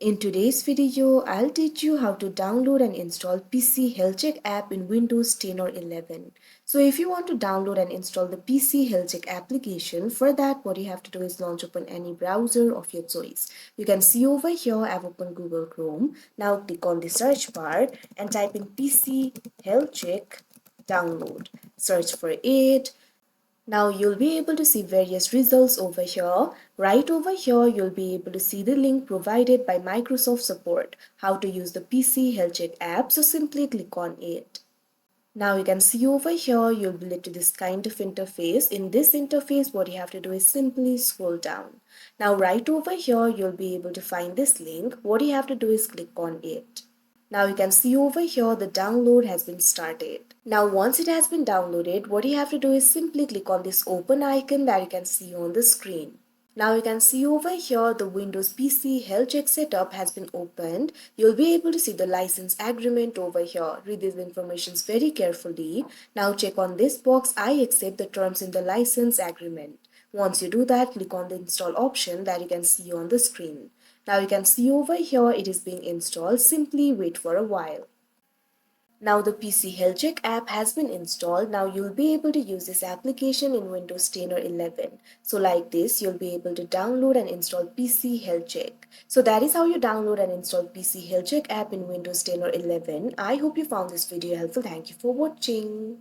In today's video, I'll teach you how to download and install PC Health Check app in Windows 10 or 11. So if you want to download and install the PC Health Check application, for that what you have to do is launch open any browser of your choice. You can see over here I've opened Google Chrome. Now click on the search bar and type in PC Health Check download. Search for it. Now you'll be able to see various results over here. Right over here, you'll be able to see the link provided by Microsoft Support, how to use the PC Health Check app, so simply click on it. Now you can see over here, you'll be led to this kind of interface. In this interface, what you have to do is simply scroll down. Now right over here, you'll be able to find this link. What you have to do is click on it. Now you can see over here the download has been started. Now once it has been downloaded, what you have to do is simply click on this open icon that you can see on the screen. Now you can see over here the Windows PC Health Check setup has been opened. You'll be able to see the license agreement over here. Read these informations very carefully. Now check on this box, I accept the terms in the license agreement. Once you do that, click on the install option that you can see on the screen. Now you can see over here it is being installed. Simply wait for a while. Now the PC Health Check app has been installed. Now you'll be able to use this application in Windows 10 or 11. So like this, you'll be able to download and install PC Health Check. So that is how you download and install PC Health Check app in Windows 10 or 11. I hope you found this video helpful. Thank you for watching.